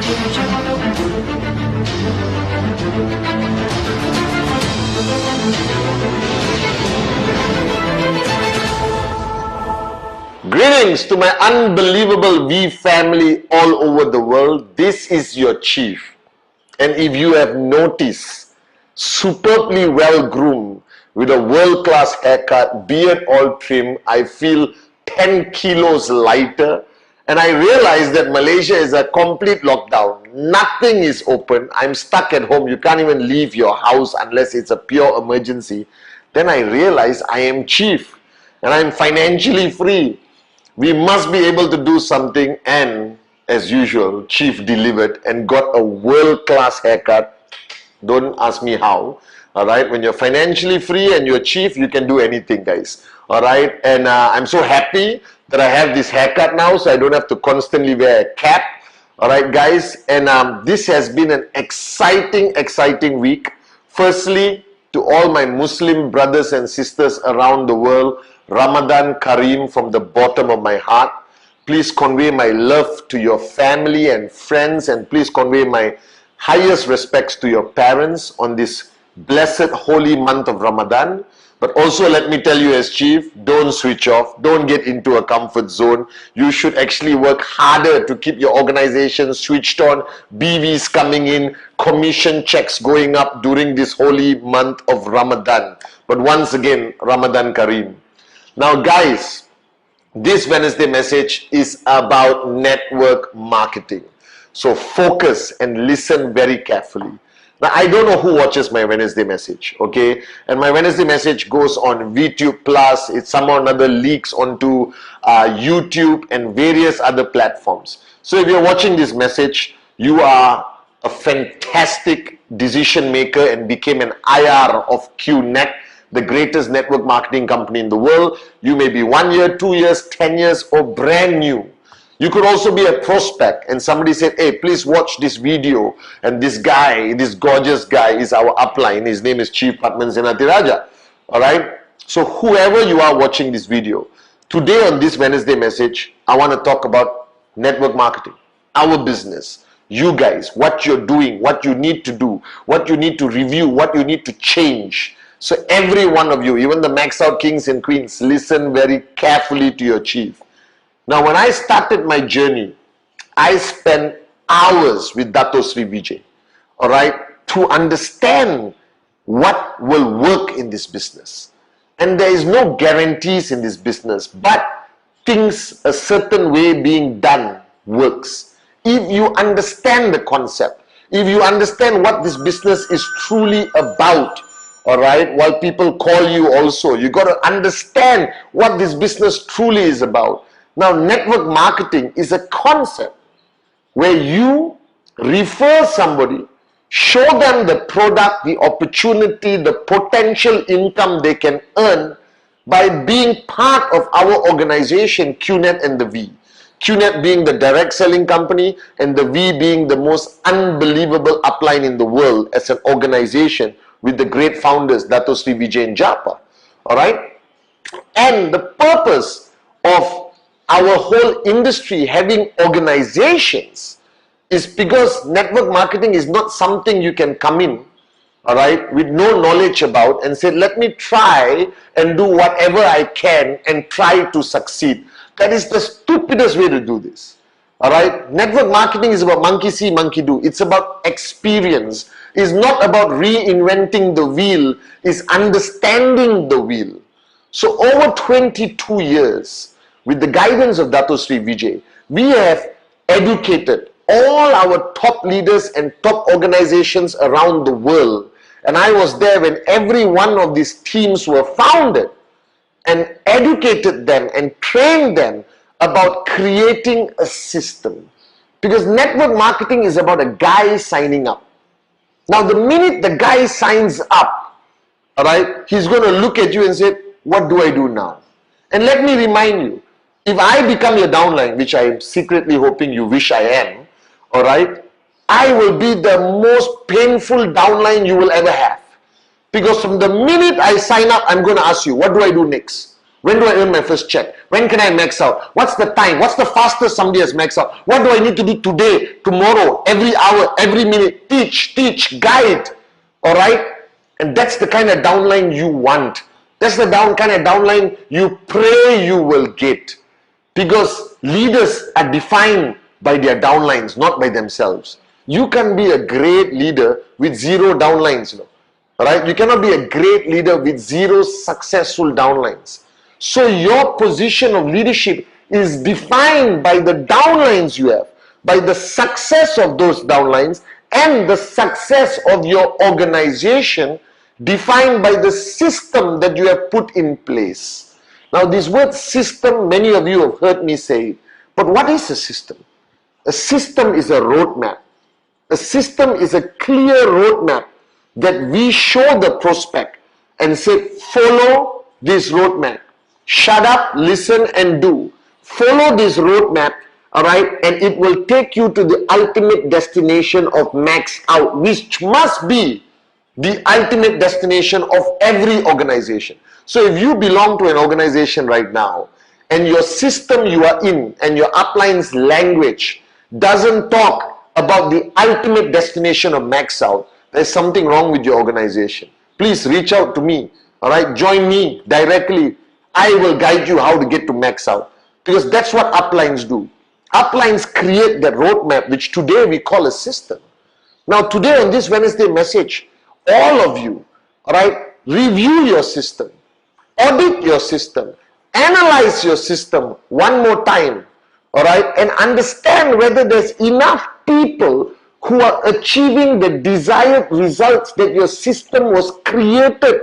Greetings to my unbelievable V family all over the world. This is your Chief. And if you have noticed, superbly well groomed with a world-class haircut, beard all trim, I feel 10 kilos lighter. And I realize that Malaysia is a complete lockdown. Nothing is open. I'm stuck at home. You can't even leave your house unless it's a pure emergency. Then I realize I am Chief and I'm financially free. We must be able to do something, and as usual, Chief delivered and got a world-class haircut. Don't ask me how. Alright, when you're financially free and you're Chief, you can do anything, guys. Alright, and I'm so happy that I have this haircut now, so I don't have to constantly wear a cap. Alright, guys, and this has been an exciting week. Firstly, to all my Muslim brothers and sisters around the world, Ramadan Kareem from the bottom of my heart. Please convey my love to your family and friends, and please convey my highest respects to your parents on this blessed holy month of Ramadan. But also let me tell you as Chief, don't switch off, don't get into a comfort zone. You should actually work harder to keep your organization switched on, BVs coming in, commission checks going up during this holy month of Ramadan. But once again, Ramadan Kareem. Now guys, this Wednesday message is about network marketing. So focus and listen very carefully. Now I don't know who watches my Wednesday message, okay? And my Wednesday message goes on VTube Plus, it somehow or another leaks onto YouTube and various other platforms. So if you're watching this message, you are a fantastic decision maker and became an IR of QNet, the greatest network marketing company in the world. You may be 1 year, 2 years, 10 years, or brand new. You could also be a prospect and somebody said, hey, please watch this video. And this guy, this gorgeous guy is our upline. His name is Chief Pathman Senathirajah. Alright? So whoever you are watching this video, today on this Wednesday message, I want to talk about network marketing, our business. You guys, what you're doing, what you need to do, what you need to review, what you need to change. So every one of you, even the max out kings and queens, listen very carefully to your Chief. Now, when I started my journey, I spent hours with Dato Sri Vijay, all right, to understand what will work in this business. And there is no guarantees in this business, but things a certain way being done works. If you understand the concept, if you understand what this business is truly about, all right, while people call you also, you got to understand what this business truly is about. Now, network marketing is a concept where you refer somebody, show them the product, the opportunity, the potential income they can earn by being part of our organization, QNet and the V. QNet being the direct selling company and the V being the most unbelievable upline in the world as an organization with the great founders, Dato Sri Vijay and Japa. Alright? And the purpose of our whole industry having organizations is because network marketing is not something you can come in, alright, with no knowledge about and say, let me try and do whatever I can and try to succeed. That is the stupidest way to do this. Alright, network marketing is about monkey see, monkey do. It's about experience. It's not about reinventing the wheel. It's understanding the wheel. So over 22 years, with the guidance of Dato Sri Vijay, we have educated all our top leaders and top organizations around the world. And I was there when every one of these teams were founded, and educated them and trained them about creating a system. Because network marketing is about a guy signing up. Now, the minute the guy signs up, all right, he's going to look at you and say, what do I do now? And let me remind you, if I become your downline, which I am secretly hoping you wish I am, all right, I will be the most painful downline you will ever have. Because from the minute I sign up, I'm going to ask you, what do I do next? When do I earn my first check? When can I max out? What's the time? What's the fastest somebody has maxed out? What do I need to do today, tomorrow, every hour, every minute? Teach, guide. All right? And that's the kind of downline you want. That's the kind of downline you pray you will get. Because leaders are defined by their downlines, not by themselves. You can be a great leader with zero downlines, you know. Right? You cannot be a great leader with zero successful downlines. So your position of leadership is defined by the downlines you have, by the success of those downlines, and the success of your organization defined by the system that you have put in place. Now this word system, many of you have heard me say it. But what is a system? A system is a roadmap. A system is a clear roadmap that we show the prospect and say, follow this roadmap. Shut up, listen and do. Follow this roadmap, all right, and it will take you to the ultimate destination of max out, which must be the ultimate destination of every organization. So if you belong to an organization right now, and your system you are in, and your upline's language doesn't talk about the ultimate destination of max out, there's something wrong with your organization. Please reach out to me, all right, join me directly. I will guide you how to get to max out, because that's what uplines do. Uplines create that roadmap, which today we call a system. Now today on this Wednesday message, all of you, all right, review your system, audit your system, analyze your system one more time, all right, and understand whether there's enough people who are achieving the desired results that your system was created,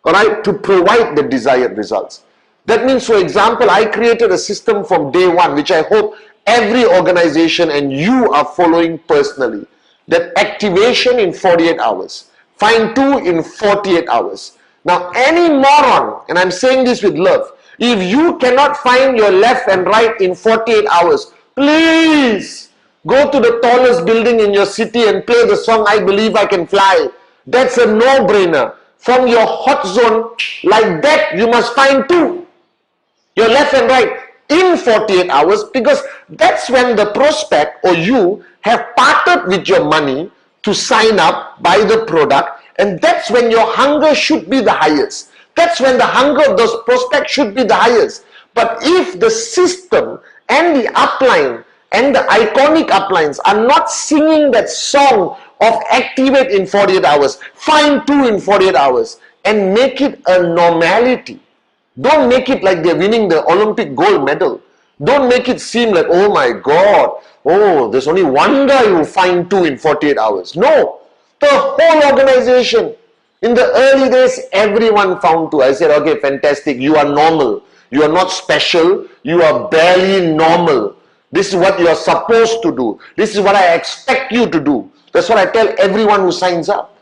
all right, to provide the desired results. That means, for example, I created a system from day one, which I hope every organization and you are following personally. That activation in 48 hours, find two in 48 hours. Now, any moron, and I'm saying this with love, if you cannot find your left and right in 48 hours, please go to the tallest building in your city and play the song, I Believe I Can Fly. That's a no-brainer. From your hot zone, like that, you must find two, your left and right, in 48 hours, because that's when the prospect or you have parted with your money to sign up, buy the product, and that's when your hunger should be the highest. That's when the hunger of those prospects should be the highest. But if the system and the upline and the iconic uplines are not singing that song of activate in 48 hours, find two in 48 hours, and make it a normality. Don't make it like they're winning the Olympic gold medal. Don't make it seem like, oh my God, oh, there's only one guy who find two in 48 hours. No, the whole organization. In the early days, everyone found two. I said, okay, fantastic, you are normal. You are not special, you are barely normal. This is what you are supposed to do. This is what I expect you to do. That's what I tell everyone who signs up.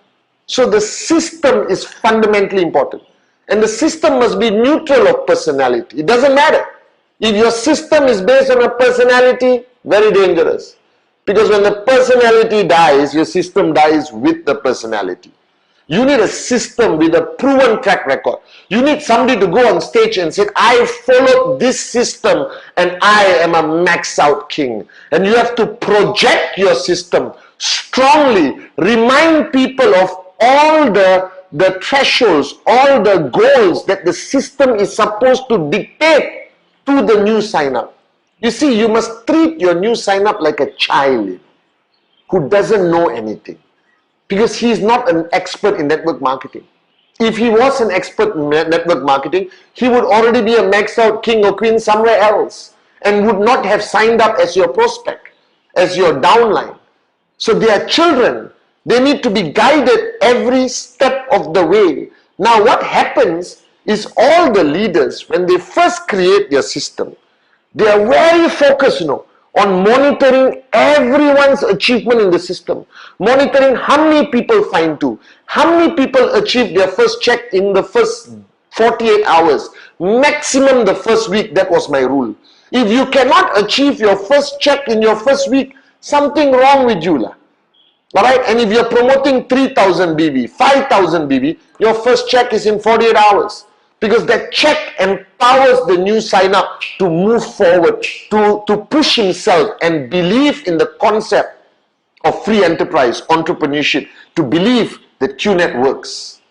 So the system is fundamentally important. And the system must be neutral of personality. It doesn't matter. If your system is based on a personality, very dangerous. Because when the personality dies, your system dies with the personality. You need a system with a proven track record. You need somebody to go on stage and say, I followed this system and I am a max out king. And you have to project your system strongly. Remind people of all the thresholds, all the goals that the system is supposed to dictate to the new sign-up. You see, you must treat your new sign-up like a child who doesn't know anything. Because he is not an expert in network marketing. If he was an expert in network marketing, he would already be a max out king or queen somewhere else and would not have signed up as your prospect, as your downline. So they are children. They need to be guided every step of the way. Now what happens is all the leaders, when they first create their system, they are very focused, on monitoring everyone's achievement in the system. Monitoring how many people find two, how many people achieve their first check in the first 48 hours, maximum the first week. That was my rule. If you cannot achieve your first check in your first week, something wrong with you lah. Alright, and if you're promoting 3,000 BB, 5,000 BB, your first check is in 48 hours. Because that check empowers the new sign-up to move forward, to push himself and believe in the concept of free enterprise, entrepreneurship, to believe that QNet works.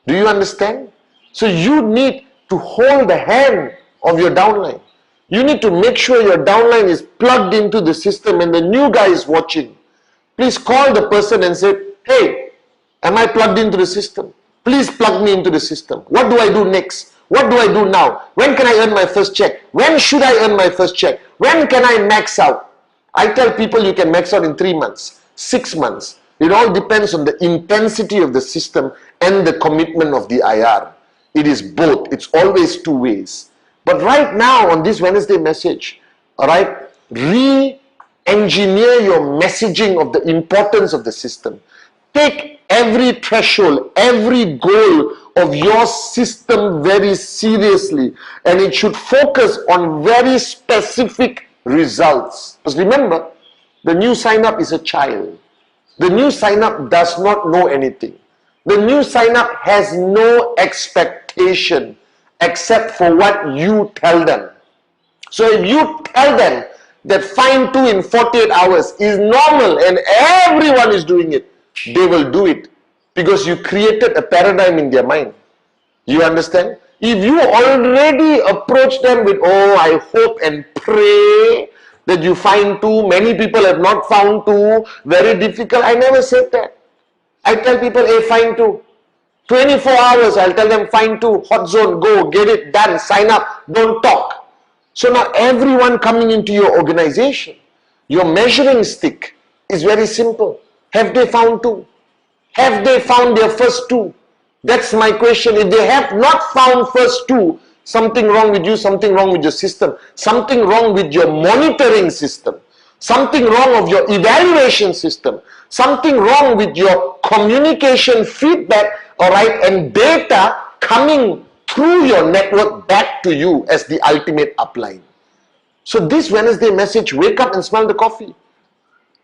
Do you understand? So you need to hold the hand of your downline. You need to make sure your downline is plugged into the system and the new guy is watching. Please call the person and say, hey, am I plugged into the system? Please plug me into the system. What do I do next? What do I do now? When can I earn my first check? When should I earn my first check? When can I max out? I tell people you can max out in 3 months, 6 months. It all depends on the intensity of the system and the commitment of the IR. It is both. It's always two ways. But right now on this Wednesday message, all right, re-engineer your messaging of the importance of the system. Take every threshold, every goal of your system very seriously, and it should focus on very specific results. Because remember, the new sign-up is a child. The new sign-up does not know anything. The new sign-up has no expectation except for what you tell them. So if you tell them that find 2 in 48 hours is normal and everyone is doing it, they will do it because you created a paradigm in their mind. You understand? If you already approach them with, oh, I hope and pray that you find 2, many people have not found 2, very difficult. I never said that. I tell people, hey, find 2. 24 hours, I'll tell them, find 2, hot zone, go, get it done, sign up, don't talk. So now everyone coming into your organization, your measuring stick is very simple. Have they found 2? Have they found their first 2? That's my question. If they have not found first 2, something wrong with you, something wrong with your system, something wrong with your monitoring system, something wrong of your evaluation system, something wrong with your communication feedback, all right, and data coming through your network back to you as the ultimate upline. So this Wednesday message, wake up and smell the coffee.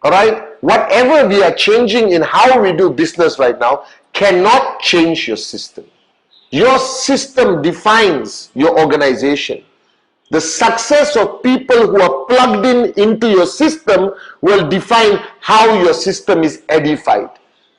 All right, whatever we are changing in how we do business right now cannot change your system. Your system defines your organization. The success of people who are plugged into your system will define how your system is edified.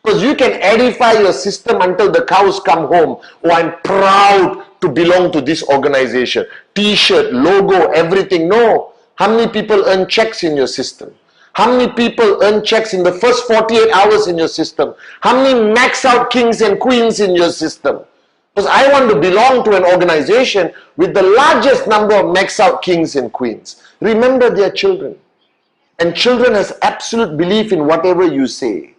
Because you can edify your system until the cows come home. Oh, I'm proud to belong to this organization. T-shirt, logo, everything. No. How many people earn checks in your system? How many people earn checks in the first 48 hours in your system? How many max out kings and queens in your system? Because I want to belong to an organization with the largest number of max out kings and queens. Remember, they are children. And children has absolute belief in whatever you say.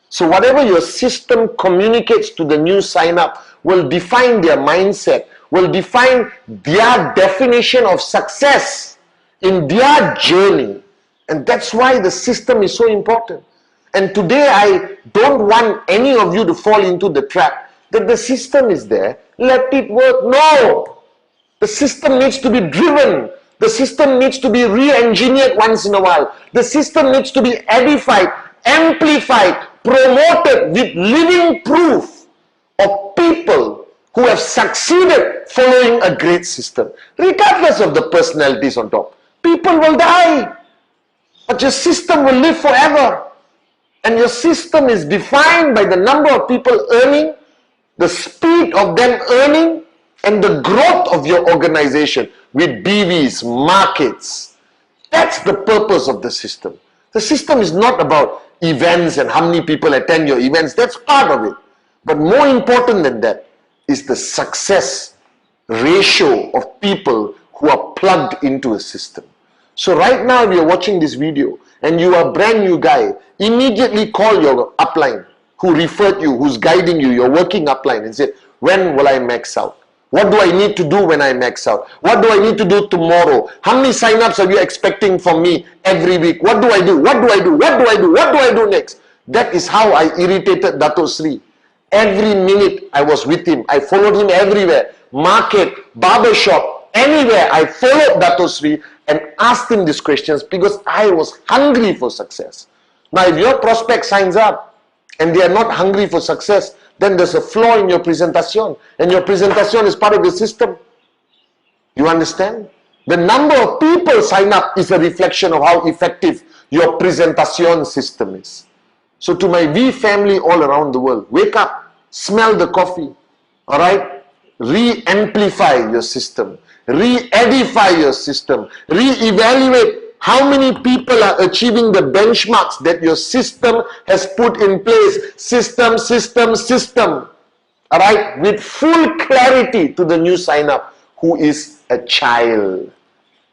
So whatever your system communicates to the new sign-up will define their mindset, will define their definition of success in their journey. And that's why the system is so important. And today I don't want any of you to fall into the trap that the system is there, let it work. No! The system needs to be driven. The system needs to be re-engineered once in a while. The system needs to be edified, amplified, promoted with living proof of people who have succeeded following a great system. Regardless of the personalities on top. People will die. But your system will live forever. And your system is defined by the number of people earning, the speed of them earning, and the growth of your organization with BVs, markets. That's the purpose of the system. The system is not about events and how many people attend your events. That's part of it. But more important than that is the success ratio of people who are plugged into a system. So right now, if you're watching this video and you are a brand new guy, immediately call your upline who referred you, who's guiding you, your working upline, and say, when will I max out? What do I need to do when I max out? What do I need to do tomorrow? How many sign-ups are you expecting from me every week? What do I do? What do I do? What do I do? What do I do next? That is how I irritated Dato Sri. Every minute I was with him. I followed him everywhere. Market, barbershop, anywhere. I followed Dato Sri and asked him these questions because I was hungry for success. Now, if your prospect signs up and they are not hungry for success, then there's a flaw in your presentation. And your presentation is part of the system. You understand? The number of people sign up is a reflection of how effective your presentation system is. So to my V family all around the world, wake up, smell the coffee, all right? Re-amplify your system, re-edify your system, re-evaluate how many people are achieving the benchmarks that your system has put in place. System, all right? With full clarity to the new sign-up who is a child.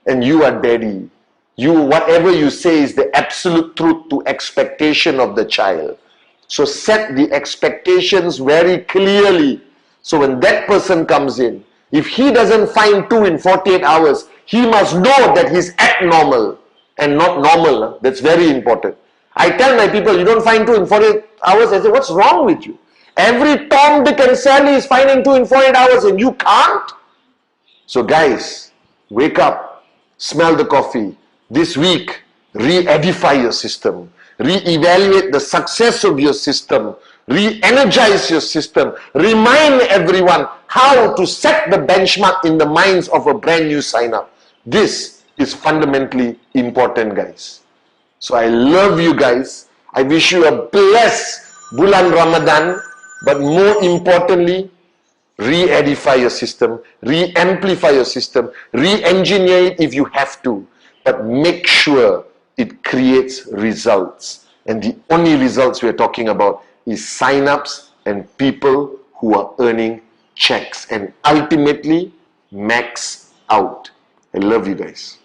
And you are daddy. Whatever you say is the absolute truth to expectation of the child. So set the expectations very clearly. So when that person comes in, if he doesn't find 2 in 48 hours, he must know that he's abnormal and not normal. That's very important. I tell my people, you don't find 2 in 48 hours. I say, what's wrong with you? Every Tom, Dick and Sally is finding 2 in 48 hours and you can't. So guys, wake up, smell the coffee. This week, re-edify your system. Re-evaluate the success of your system. Re-energize your system. Remind everyone how to set the benchmark in the minds of a brand new sign-up. This is fundamentally important, guys. So I love you guys. I wish you a blessed Bulan Ramadan. But more importantly, re-edify your system. Re-amplify your system. Re-engineer it if you have to. But make sure it creates results. And the only results we're talking about is sign-ups and people who are earning checks and ultimately max out. I love you guys.